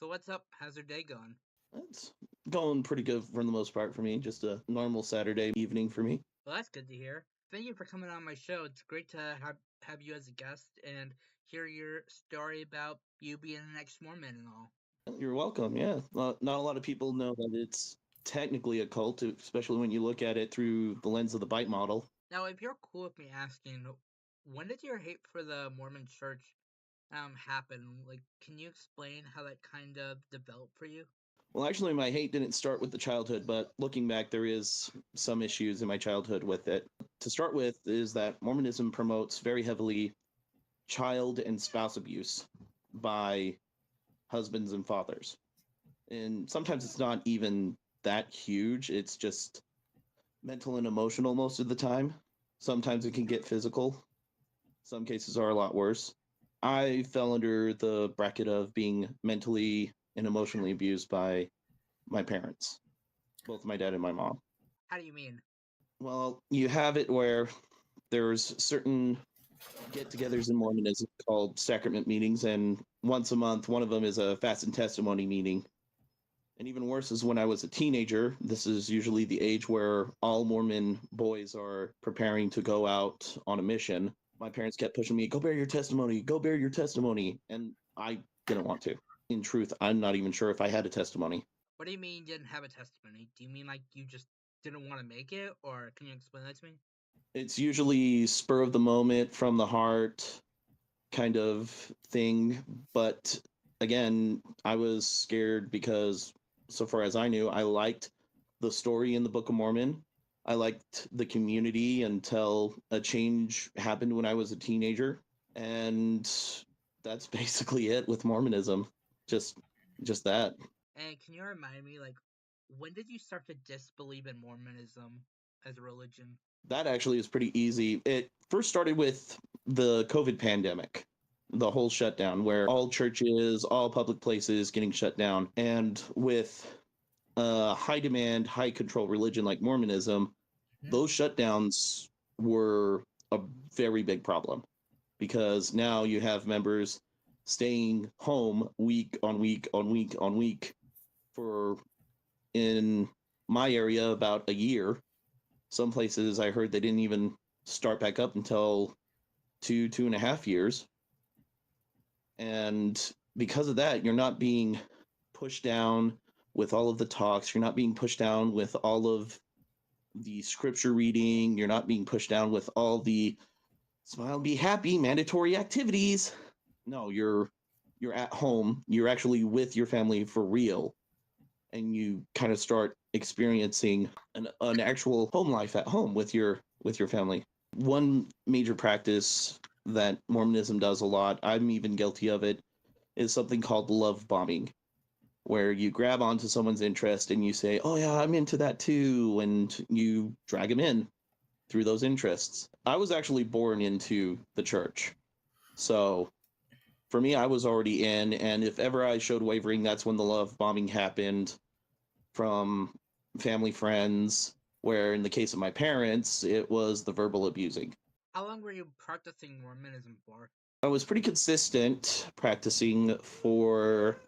So what's up? How's your day going? It's going pretty good for the most part for me. Just a normal Saturday evening for me. Well, that's good to hear. Thank you for coming on my show. It's great to have you as a guest and hear your story about you being an ex-Mormon and all. You're welcome. Yeah. Not a lot of people know that it's technically a cult, especially when you look at it through the lens of the bite model. Now, if you're cool with me asking, when did your hate for the Mormon Church happen? Like, can you explain how that kind of developed for you? Well, actually, my hate didn't start with the childhood, but looking back, there is some issues in my childhood with it. To start with, is that Mormonism promotes very heavily child and spouse abuse by husbands and fathers. And sometimes it's not even that huge, it's just mental and emotional most of the time. Sometimes it can get physical. Some cases are a lot worse. I fell under the bracket of being mentally and emotionally abused by my parents, both my dad and my mom. How do you mean? Well, you have it where there's certain get-togethers in Mormonism called sacrament meetings, and once a month, one of them is a fast and testimony meeting. And even worse is when I was a teenager. This is usually the age where all Mormon boys are preparing to go out on a mission. My parents kept pushing me, go bear your testimony, go bear your testimony. And I didn't want to. In truth, I'm not even sure if I had a testimony. What do you mean you didn't have a testimony? Do you mean like you just didn't want to make it, or can you explain that to me? It's usually spur of the moment, from the heart kind of thing. But again, I was scared because, so far as I knew, I liked the story in the Book of Mormon. I liked the community until a change happened when I was a teenager. And that's basically it with Mormonism. Just that. And can you remind me, like, when did you start to disbelieve in Mormonism as a religion? That actually is pretty easy. It first started with the COVID pandemic, the whole shutdown, where all churches, all public places getting shut down. And with a high demand, high control religion like Mormonism, those shutdowns were a very big problem, because now you have members staying home week on week on week on week for, in my area, about a year. Some places I heard they didn't even start back up until 2.5 years. And because of that, you're not being pushed down with all of the talks. You're not being pushed down with all of the scripture reading. You're not being pushed down with all the smile and be happy mandatory activities. No, you're at home. You're actually with your family for real. And you kind of start experiencing an actual home life at home with your family. One major practice that Mormonism does a lot, I'm even guilty of it, is something called love bombing, where you grab onto someone's interest and you say, oh yeah, I'm into that too, and you drag them in through those interests. I was actually born into the church, so for me, I was already in, and if ever I showed wavering, that's when the love bombing happened from family friends, where in the case of my parents, it was the verbal abusing. How long were you practicing Mormonism for? I was pretty consistent practicing for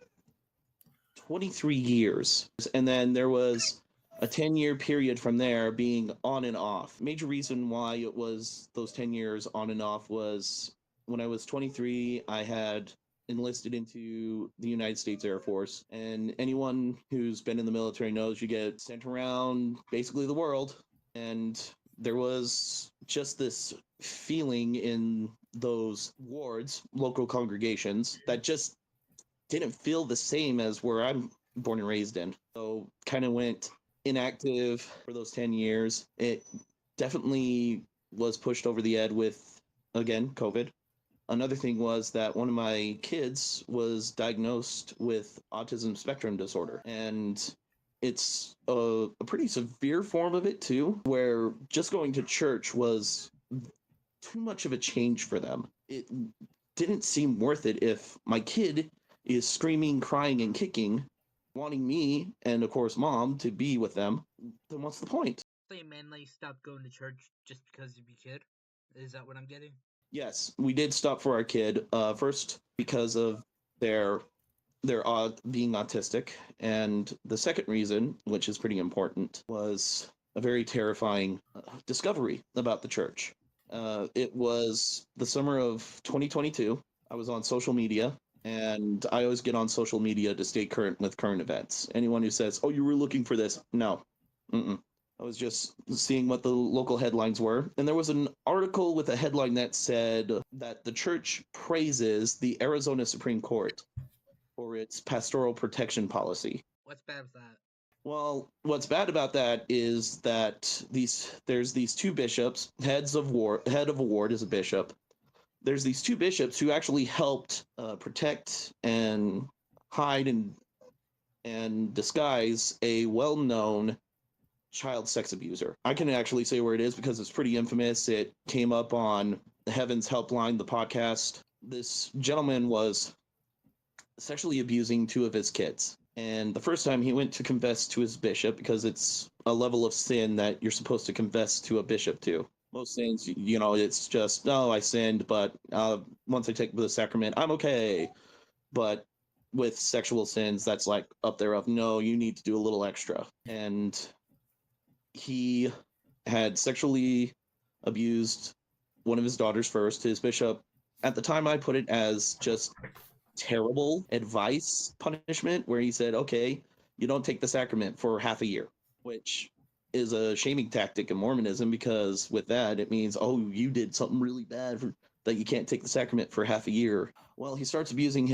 23 years. And then there was a 10-year period from there being on and off. Major reason why it was those 10 years on and off was when I was 23, I had enlisted into the United States Air Force. And anyone who's been in the military knows you get sent around basically the world. And there was just this feeling in those wards, local congregations, that just didn't feel the same as where I'm born and raised in. So kind of went inactive for those 10 years. It definitely was pushed over the edge with, again, COVID. Another thing was that one of my kids was diagnosed with autism spectrum disorder. And it's a pretty severe form of it too, where just going to church was too much of a change for them. It didn't seem worth it if my kid is screaming, crying, and kicking, wanting me and, of course, mom to be with them. Then what's the point? So you mainly stopped going to church just because of your kid? Is that what I'm getting? Yes, we did stop for our kid. First, because of their their being autistic. And the second reason, which is pretty important, was a very terrifying discovery about the church. It was the summer of 2022. I was on social media, and I always get on social media to stay current with current events. Anyone who says, "Oh, you were looking for this," no. Mm-mm. I was just seeing what the local headlines were, and there was an article with a headline that said that the church praises the Arizona Supreme Court for its pastoral protection policy. What's bad with that? Well, what's bad about that is that there's these two bishops, head of a ward is a bishop. There's these two bishops who actually helped protect and hide and disguise a well-known child sex abuser. I can actually say where it is because it's pretty infamous. It came up on Heaven's Helpline, the podcast. This gentleman was sexually abusing two of his kids. And the first time he went to confess to his bishop, because it's a level of sin that you're supposed to confess to a bishop to. Most sins, it's just, no, I sinned, but once I take the sacrament, I'm okay. But with sexual sins, that's like up there of, no, you need to do a little extra. And he had sexually abused one of his daughters first. His bishop, at the time, I put it as just terrible advice punishment, where he said, okay, you don't take the sacrament for half a year, which is a shaming tactic in Mormonism, because with that, it means, oh, you did something really bad that you can't take the sacrament for half a year. Well, he starts abusing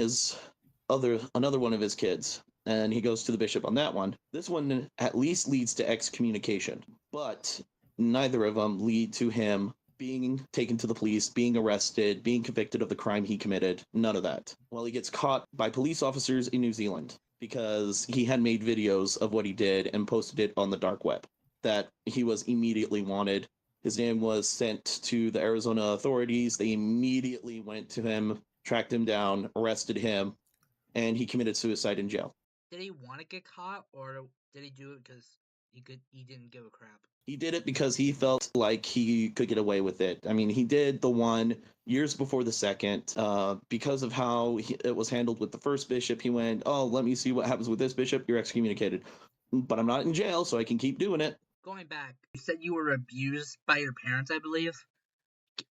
another one of his kids, and he goes to the bishop on that one. This one at least leads to excommunication, but neither of them lead to him being taken to the police, being arrested, being convicted of the crime he committed. None of that. Well, he gets caught by police officers in New Zealand because he had made videos of what he did and posted it on the dark web. That he was immediately wanted. His name was sent to the Arizona authorities. They immediately went to him, tracked him down, arrested him, and he committed suicide in jail. Did he want to get caught, or did he do it because he didn't give a crap? He did it because he felt like he could get away with it. I mean, he did the one years before the second. Because of how it was handled with the first bishop, he went, oh, let me see what happens with this bishop. You're excommunicated. But I'm not in jail, so I can keep doing it. Going back, you said you were abused by your parents, I believe.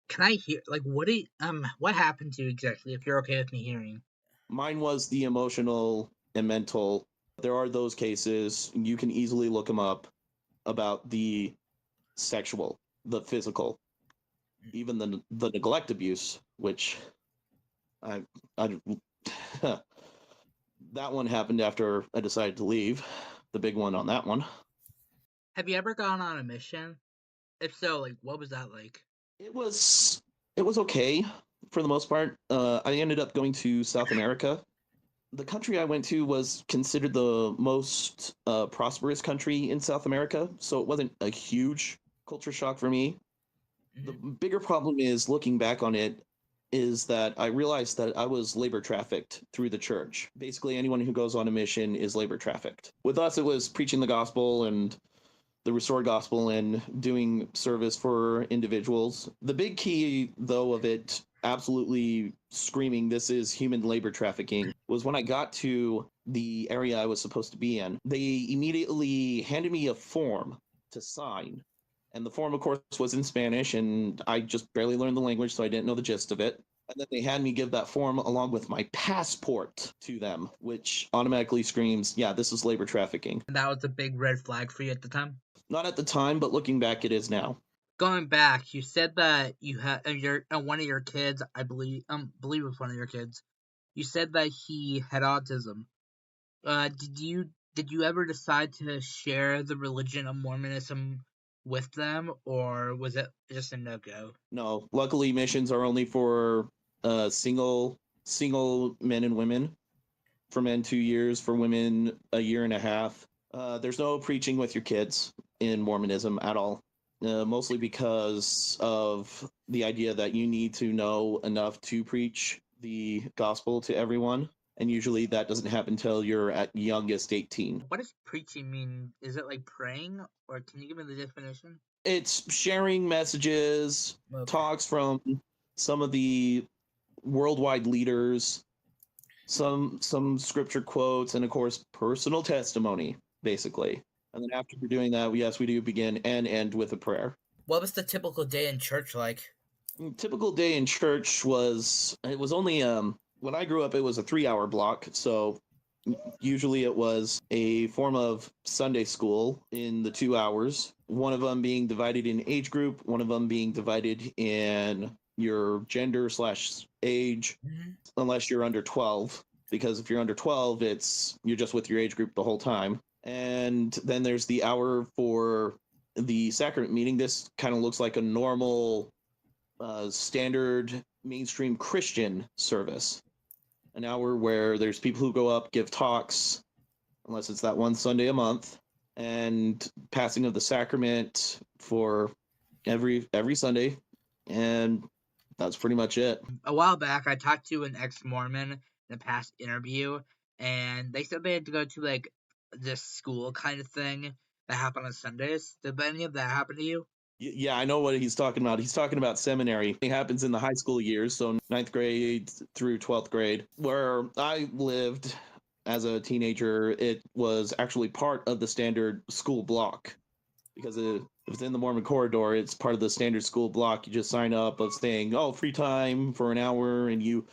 Can I hear, like, what happened to you exactly, if you're okay with me hearing? Mine was the emotional and mental. There are those cases. You can easily look them up about the sexual, the physical, even the neglect abuse, which I that one happened after I decided to leave. The big one on that one. Have you ever gone on a mission? If so, like, what was that like? It was okay for the most part. I ended up going to South America. The country I went to was considered the most prosperous country in South America, so it wasn't a huge culture shock for me. Mm-hmm. The bigger problem is, looking back on it, is that I realized that I was labor trafficked through the church. Basically, anyone who goes on a mission is labor trafficked. With us, it was preaching the gospel and the restored gospel and doing service for individuals. The big key, though, of it absolutely screaming, this is human labor trafficking, was when I got to the area I was supposed to be in. They immediately handed me a form to sign. And the form, of course, was in Spanish, and I just barely learned the language, so I didn't know the gist of it. And then they had me give that form along with my passport to them, which automatically screams, yeah, this is labor trafficking. And that was a big red flag for you at the time? Not at the time, but looking back, it is now. Going back, you said that you had one of your kids, I believe it was one of your kids. You said that he had autism. Did you ever decide to share the religion of Mormonism with them, or was it just a no-go? No, luckily missions are only for single men and women. For men, 2 years. For women, a year and a half. There's no preaching with your kids in Mormonism at all. Mostly because of the idea that you need to know enough to preach the gospel to everyone. And usually that doesn't happen until you're at youngest 18. What does preaching mean? Is it like praying, or can you give me the definition? It's sharing messages, talks from some of the worldwide leaders, some scripture quotes, and of course personal testimony, basically. And then after we're doing that, yes, we do begin and end with a prayer. What was the typical day in church like? Typical day in church was only when I grew up, it was a 3-hour block. So usually it was a form of Sunday school in the 2 hours, one of them being divided in age group, one of them being divided in your gender / age, unless you're under 12, because if you're under 12, you're just with your age group the whole time. And then there's the hour for the sacrament meeting. This kind of looks like a normal standard mainstream Christian service. An hour where there's people who go up, give talks, unless it's that one Sunday a month, and passing of the sacrament for every Sunday, and that's pretty much it. A while back, I talked to an ex-Mormon in a past interview, and they said they had to go to like this school kind of thing that happened on Sundays. Did any of that happen to you? Yeah, I know what he's talking about. He's talking about seminary. It happens in the high school years, so 9th grade through 12th grade. Where I lived as a teenager, it was actually part of the standard school block, because if it's in the Mormon corridor, it's part of the standard school block. You just sign up of saying, oh, free time for an hour, and you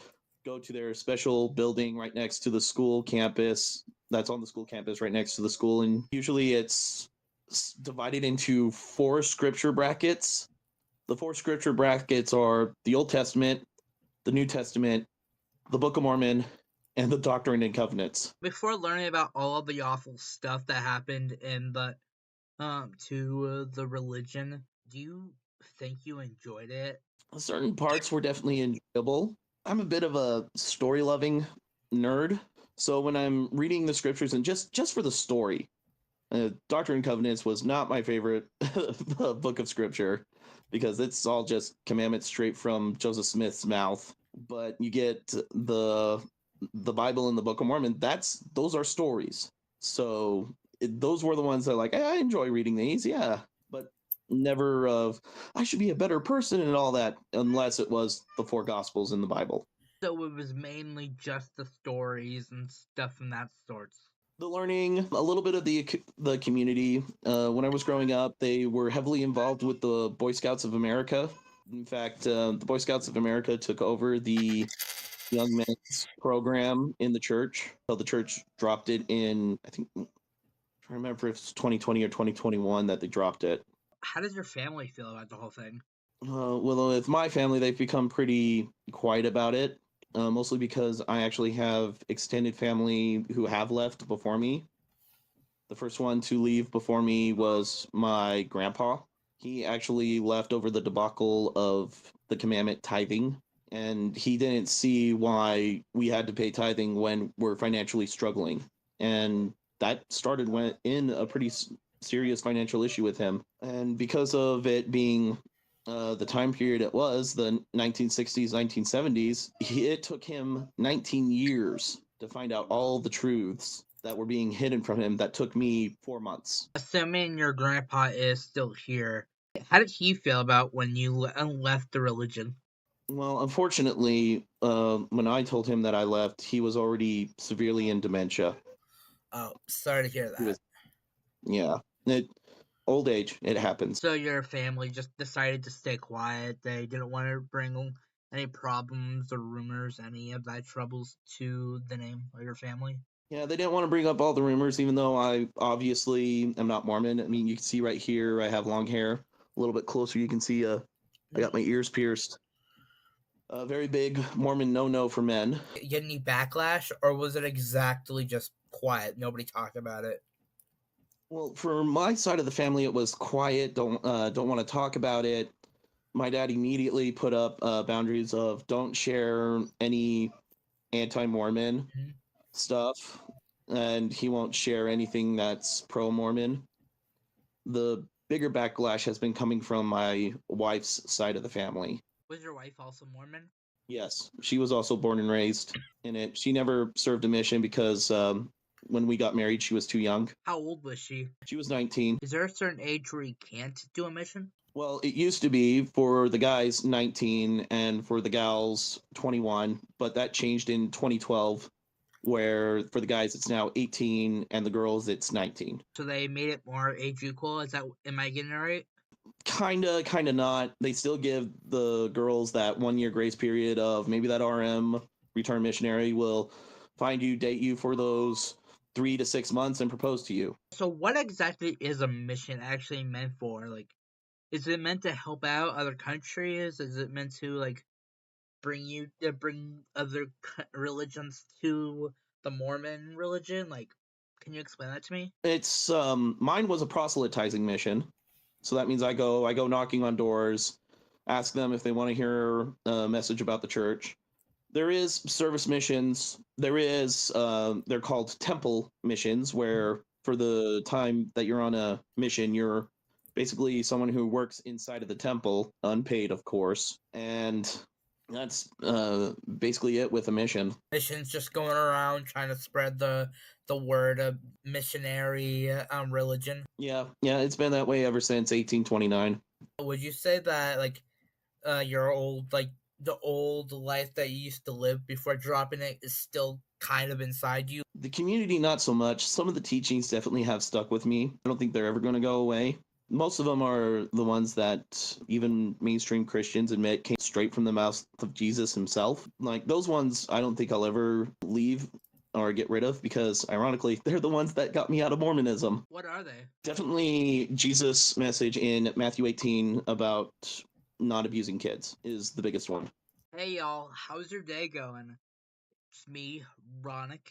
go to their special building right next to the school campus. That's on the school campus right next to the school, and usually it's divided into 4 scripture brackets. The 4 scripture brackets are the Old Testament, the New Testament, the Book of Mormon, and the Doctrine and Covenants. Before learning about all of the awful stuff that happened in the the religion, do you think you enjoyed it? Certain parts were definitely enjoyable. I'm a bit of a story-loving nerd, so when I'm reading the scriptures and just for the story, Doctrine and Covenants was not my favorite book of scripture, because it's all just commandments straight from Joseph Smith's mouth. But you get the Bible and the Book of Mormon. Those are stories. So those were the ones that I enjoy reading these, yeah, but never I should be a better person and all that, unless it was the 4 Gospels in the Bible. So it was mainly just the stories and stuff from that sort. The learning, a little bit of the community. When I was growing up, they were heavily involved with the Boy Scouts of America. In fact, the Boy Scouts of America took over the young men's program in the church. So the church dropped it in, I think, I remember if it's 2020 or 2021 that they dropped it. How does your family feel about the whole thing? Well, with my family, they've become pretty quiet about it. Mostly because I actually have extended family who have left before me. The first one to leave before me was my grandpa. He actually left over the debacle of the commandment tithing, and he didn't see why we had to pay tithing when we're financially struggling. And that started in a pretty serious financial issue with him. And because of it being the time period it was, the 1960s, 1970s, it took him 19 years to find out all the truths that were being hidden from him. That took me 4 months. Assuming your grandpa is still here, how did he feel about when you left the religion? Well, unfortunately, when I told him that I left, he was already severely in dementia. Oh, sorry to hear that. Yeah. Old age, it happens. So your family just decided to stay quiet. They didn't want to bring any problems or rumors, any of that troubles to the name of your family? Yeah, they didn't want to bring up all the rumors, even though I obviously am not Mormon. I mean, you can see right here, I have long hair. A little bit closer, you can see I got my ears pierced. A very big Mormon no-no for men. Get any backlash, or was it exactly just quiet? Nobody talked about it? Well, for my side of the family, it was quiet. Don't want to talk about it. My dad immediately put up boundaries of don't share any anti-Mormon stuff, and he won't share anything that's pro-Mormon. The bigger backlash has been coming from my wife's side of the family. Was your wife also Mormon? Yes, she was also born and raised in it. She never served a mission because when we got married, she was too young. How old was she? She was 19. Is there a certain age where you can't do a mission? Well, it used to be for the guys 19 and for the gals 21, but that changed in 2012 where for the guys it's now 18 and the girls it's 19. So they made it more age equal. Am I getting it right? Kinda not. They still give the girls that 1 year grace period of maybe that RM return missionary will find you, date you for those 3 to 6 months and propose to you. So what exactly is a mission actually meant for? Like, is it meant to help out other countries? Is it meant to like bring other religions to the Mormon religion? Like, can you explain that to me? It's mine was a proselytizing mission. So that means I go knocking on doors, ask them if they want to hear a message about the church. There is service missions. There is they're called temple missions, where for the time that you're on a mission, you're basically someone who works inside of the temple, unpaid, of course, and that's basically it with a mission. Missions just going around trying to spread the word of missionary religion. Yeah, it's been that way ever since 1829. Would you say that like your old like the old life that you used to live before dropping it is still kind of inside you? The community, not so much. Some of the teachings definitely have stuck with me. I don't think they're ever going to go away. Most of them are the ones that even mainstream Christians admit came straight from the mouth of Jesus himself. Like those ones, I don't think I'll ever leave or get rid of because, ironically, they're the ones that got me out of Mormonism. What are they? Definitely Jesus' message in Matthew 18 about not abusing kids is the biggest one. Hey y'all, how's your day going? It's me, Ronick.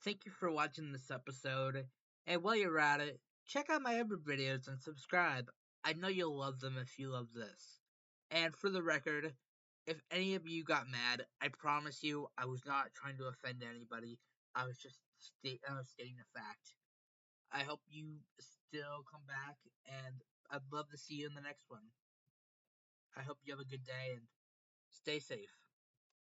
Thank you for watching this episode, and while you're at it, check out my other videos and subscribe. I know you'll love them if you love this. And for the record, if any of you got mad, I promise you I was not trying to offend anybody. I was just stating a fact. I hope you still come back, and I'd love to see you in the next one. I hope you have a good day and stay safe.